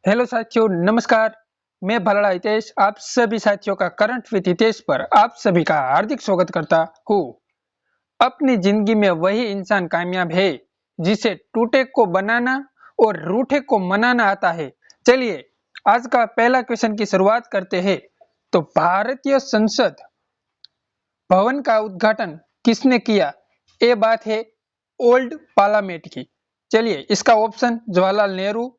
Hello साथियों, नमस्कार। मैं भलड़ा हितेश आप सभी साथियों का करंट विद हितेश पर आप सभी का हार्दिक स्वागत करता हूँ। अपनी जिंदगी में वही इंसान कामयाब है जिसे टूटे को बनाना और रूठे को मनाना आता है। चलिए आज का पहला क्वेश्चन की शुरुआत करते हैं। तो भारतीय संसद भवन का उद्घाटन किसने किया? ये बात है ओल्ड पार्लियामेंट की। चलिए इसका ऑप्शन जवाहरलाल नेहरू,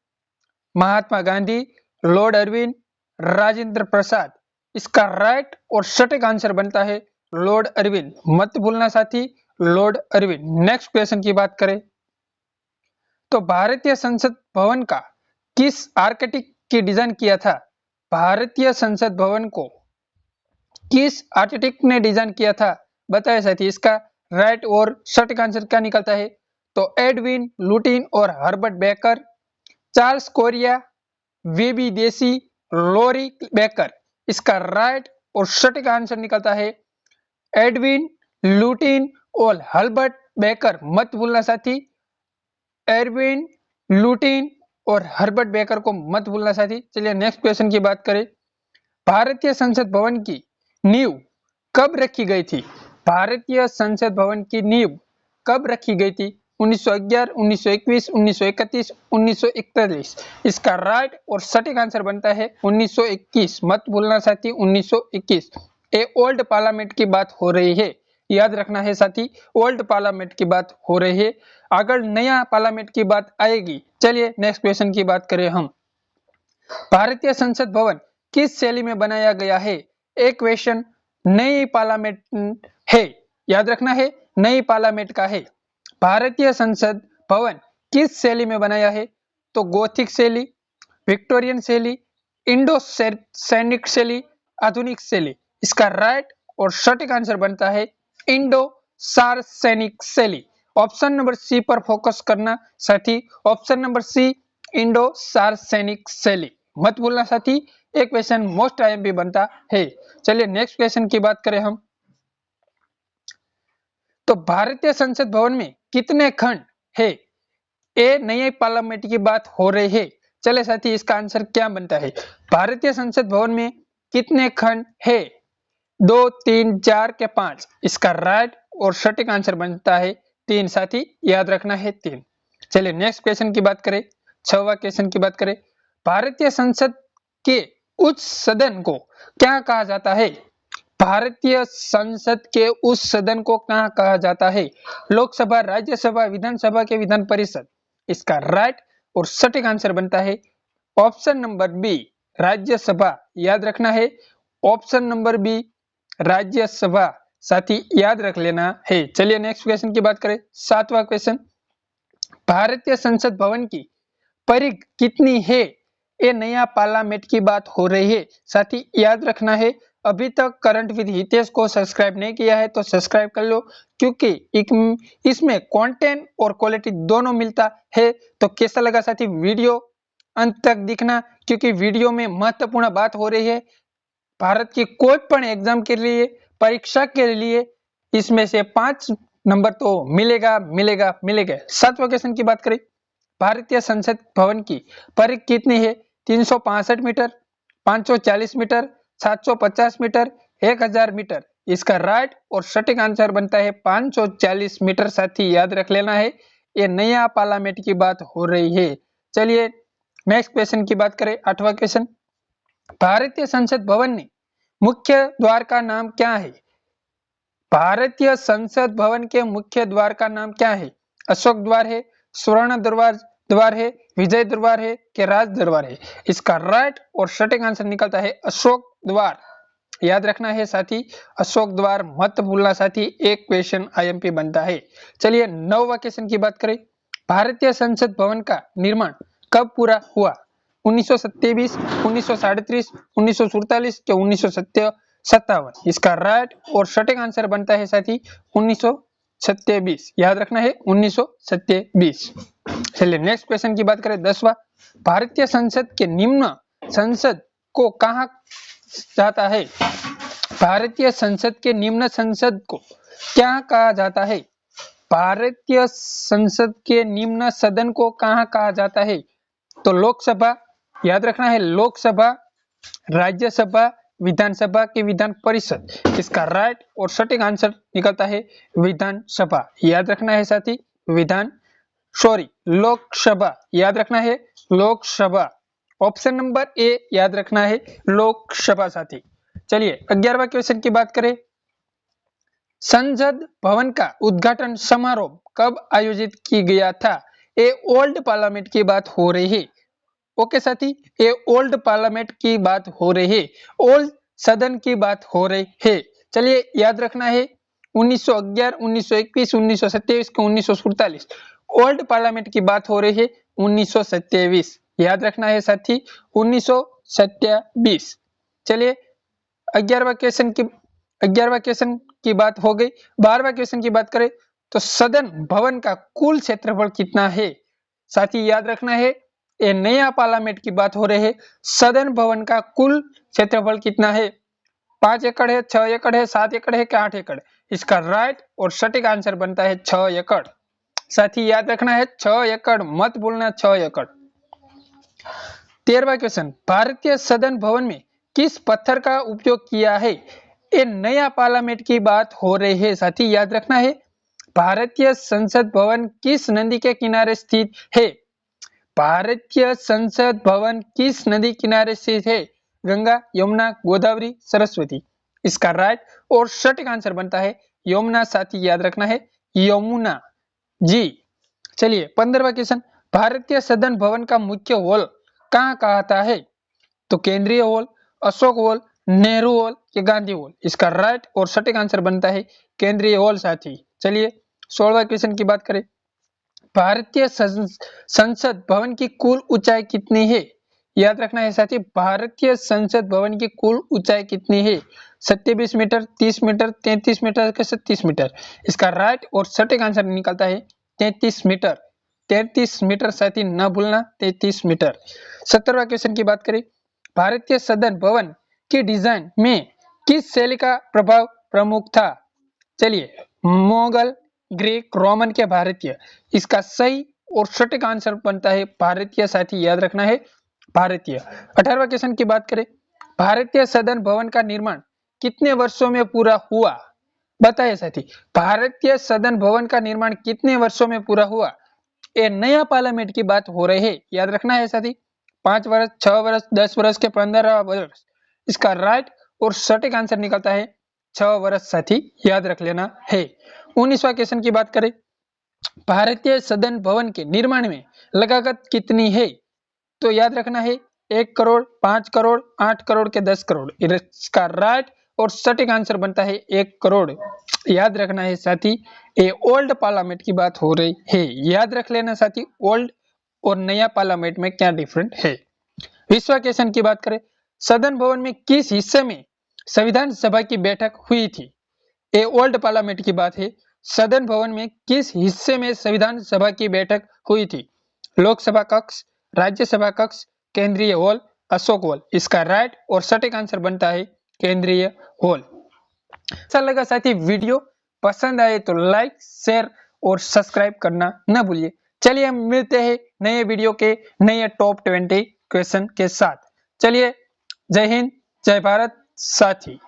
महात्मा गांधी, लॉर्ड अरविंद, राजेंद्र प्रसाद। इसका राइट और सटीक आंसर बनता है लॉर्ड अरविंद। मत भूलना साथी, लॉर्ड अरविंद। नेक्स्ट क्वेश्चन की बात करें तो भारतीय संसद भवन का किस आर्किटेक्ट की डिजाइन किया था? भारतीय संसद भवन को किस आर्किटेक्ट ने डिजाइन किया था? बताए साथी। इसका राइट और सटीक आंसर क्या निकलता है? तो एडविन लुटिन और हर्बर्ट बेकर, चार्ल्स कोरिया, वीबी देसी, लोरी बेकर। इसका राइट और सटीक आंसर निकलता है एडविन लुटिन और हर्बर्ट बेकर। मत भूलना साथी, एडविन लुटिन और हर्बर्ट बेकर को मत भूलना साथी। चलिए नेक्स्ट क्वेश्चन की बात करें। भारतीय संसद भवन की नींव कब रखी गई थी? भारतीय संसद भवन की नींव कब रखी गई थी? 1911, 1921, 1931, 1941। इसका राइट और सटीक आंसर बनता है 1921। मत भूलना साथी, 1921। ये ओल्ड पार्लियामेंट की बात हो रही है, याद रखना है साथी, ओल्ड पार्लियामेंट की बात हो रही है। अगर नया पार्लियामेंट की बात आएगी। चलिए नेक्स्ट क्वेश्चन की बात करें हम। भारतीय संसद भवन किस शैली में बनाया गया है? एक क्वेश्चन नई पार्लियामेंट है, याद रखना है, नई पार्लियामेंट का है। भारतीय संसद भवन किस शैली में बनाया है? तो गोथिक शैली, विक्टोरियन शैली, इंडो सैनिक शैली, आधुनिक शैली। इसका राइट और सटीक आंसर बनता है इंडो सार्वजनिक शैली। ऑप्शन नंबर सी पर फोकस करना साथी, ऑप्शन नंबर सी इंडो सार्वजनिक शैली। मत भूलना साथी, एक क्वेश्चन मोस्ट आईएमपी बनता है। चलिए नेक्स्ट क्वेश्चन की बात करें हम। तो भारतीय संसद भवन में कितने खंड है? ये नए पार्लियामेंट की बात हो रही है। चले साथी इसका आंसर क्या बनता है? भारतीय संसद भवन में कितने खंड है? 2, 3, 4 के 5। इसका राइट और सटीक आंसर बनता है 3 साथी, याद रखना है 3। चलिए नेक्स्ट क्वेश्चन की बात करें, 6वां क्वेश्चन की बात करें। भारतीय संसद के उच्च सदन को क्या कहा जाता है? भारतीय संसद के उस सदन को क्या कहा जाता है? लोकसभा, राज्यसभा, विधानसभा के विधान परिषद। इसका राइट और सटीक आंसर बनता है ऑप्शन नंबर बी, राज्यसभा। याद रखना है ऑप्शन नंबर बी, राज्यसभा साथी, याद रख लेना है। चलिए नेक्स्ट क्वेश्चन की बात करें, 7वां क्वेश्चन। भारतीय संसद भवन की परिघ कितनी है? ये नया पार्लियामेंट की बात हो रही है साथी, याद रखना है। अभी तक करंट विद हितेश को सब्सक्राइब नहीं किया है तो सब्सक्राइब कर लो, क्योंकि इसमें कंटेंट और क्वालिटी दोनों मिलता है। तो कैसा लगा साथी वीडियो अंत तक दिखना, क्योंकि वीडियो में महत्वपूर्ण बात हो रही है। भारत की कोई पण एग्जाम के लिए, परीक्षा के लिए इसमें से 5 नंबर तो मिलेगा मिलेगा मिलेगा। 7वां क्वेश्चन की बात करें। भारतीय संसद भवन की परिधि कितनी है? 365 मीटर, 540 मीटर, 750 मीटर, 1000 मीटर। इसका राइट और सटीक आंसर बनता है 540 मीटर साथी, याद रख लेना है। ये नया पार्लियामेंट की बात हो रही है। चलिए नेक्स्ट क्वेश्चन की बात करें, 8वां क्वेश्चन। भारतीय संसद भवन में मुख्य द्वार का नाम क्या है? भारतीय संसद भवन के मुख्य द्वार का नाम क्या है? अशोक द्वार है, स्वर्ण द्वार है, विजय द्वार है कि राज दरबार है? इसका राइट और सटीक आंसर निकलता है अशोक द्वार। याद रखना है साथी, अशोक द्वार। मत भूलना साथी, एक क्वेश्चन आईएमपी बनता है। चलिए 9वां क्वेश्चन की बात करें। भारतीय संसद भवन का निर्माण कब पूरा हुआ? 1927, 1937, 1947 के 1957? इसका राइट और सटीक आंसर बनता है साथी 1927। याद रखना है 1927। चलिए नेक्स्ट क्वेश्चन की बात करें, 10वां। भारतीय संसद के निम्न संसद को कहा जाता है? भारतीय संसद के निम्न संसद को क्या कहा जाता है? भारतीय संसद के निम्न सदन को कहा कहा जाता है? तो लोकसभा, याद रखना है लोकसभा, राज्यसभा, विधानसभा की विधान परिषद। इसका राइट और सटीक आंसर निकलता है विधानसभा। याद रखना है साथी लोकसभा, याद रखना है लोकसभा। ऑप्शन नंबर ए याद रखना है लोकसभा साथी। चलिए 11वां क्वेश्चन की बात करें। संसद भवन का उद्घाटन समारोह कब आयोजित किया गया था? ए ओल्ड पार्लियामेंट की बात हो रही है। ओके साथी, ये ओल्ड पार्लियामेंट की बात हो रही है, ओल्ड सदन की बात हो रही है। चलिए याद रखना है 1911, 1921, 1927 को 1947। ओल्ड पार्लियामेंट की बात हो रही है 1927। याद रखना है साथी 1927। चलिए 11वां क्वेश्चन की बात हो गई। 12वां क्वेश्चन की बात करें तो सदन भवन का कुल क्षेत्रफल कितना है? साथी याद रखना है ये नया पार्लियामेंट की बात हो रही है। सदन भवन का कुल क्षेत्रफल कितना है? 5 एकड़ है, 6 एकड़ है, 7 एकड़ है कि 8 एकड़? इसका राइट और सटीक आंसर बनता है 6 एकड़। साथी याद रखना है 6 एकड़, मत भूलना 6 एकड़। 13वां क्वेश्चन, भारतीय सदन भवन में किस पत्थर का उपयोग किया है? ये नया पार्लियामेंट की बात हो रही है। साथी याद रखना है भारतीय संसद भवन किस नदी के किनारे स्थित है? भारतीय संसद भवन किस नदी किनारे स्थित है? गंगा, यमुना, गोदावरी, सरस्वती। इसका राइट और सटीक आंसर बनता है यमुना। साथी याद रखना है यमुना जी। चलिए 15वां क्वेश्चन, भारतीय सदन भवन का मुख्य हॉल कहाँ कहता है? तो केंद्रीय hall, Ashok hall, Nehru hall या गांधी हॉल? इसका राइट और सटीक आंसर बनता है केंद्रीय हॉल साथी। चलिए 16वां क्वेश्चन की बात करें। भारतीय संसद भवन की कुल ऊंचाई कितनी है? याद रखना है साथी भारतीय संसद भवन की कुल ऊंचाई कितनी है? 27 मीटर, 30 मीटर, 33 मीटर के 37 मीटर? इसका राइट और सटीक आंसर निकलता है 33 मीटर। 33 मीटर साथी न भूलना, 33 मीटर। 17वां क्वेश्चन की बात करें, भारतीय सदन भवन की डिजाइन में किस शैली का प्रभाव प्रमुख था? चलिए मुगल, ग्रीक, रोमन के भारतीय? इसका सही और सटीक आंसर बनता है भारतीय। साथी याद रखना है भारतीय। 18वां क्वेश्चन की बात करें, भारतीय सदन भवन का निर्माण कितने वर्षों में पूरा हुआ? बताइए साथी भारतीय सदन भवन का निर्माण कितने वर्षों में पूरा हुआ? ये नया पार्लियामेंट की बात हो रही है। याद रखना है साथी 5 वर्ष, 6 वर्ष, 10 वर्ष के 15 वर्ष? इसका राइट और सटीक आंसर निकलता है 6 वर्ष साथी, याद रख लेना है। 19वां क्वेश्चन की बात करें, भारतीय सदन भवन के निर्माण में लागत कितनी है? तो याद रखना है 1 करोड़, 5 करोड़, 8 करोड़ के 10 करोड़? इसका राइट और सटीक आंसर बनता है 1 करोड़। याद रखना है साथी ये ओल्ड पार्लियामेंट की बात हो रही है। याद रख लेना साथी ओल्ड और नया पार्लियामेंट में क्या डिफरेंट है। 20वां क्वेश्चन की बात करें, सदन भवन में किस हिस्से में संविधान सभा की बैठक हुई थी? ये ओल्ड पार्लियामेंट की बात है। सदन भवन में किस हिस्से में संविधान सभा की बैठक हुई थी? लोकसभा कक्ष, राज्यसभा कक्ष, केंद्रीय हॉल, अशोक हॉल? इसका राइट और सटीक आंसर बनता है केंद्रीय हॉल। अच्छा लगा साथी वीडियो, पसंद आए तो लाइक, शेयर और सब्सक्राइब करना न भूलिए। चलिए हम मिलते हैं नए वीडियो के नए टॉप 20 क्वेश्चन के साथ। चलिए जय हिंद, जय भारत साथी।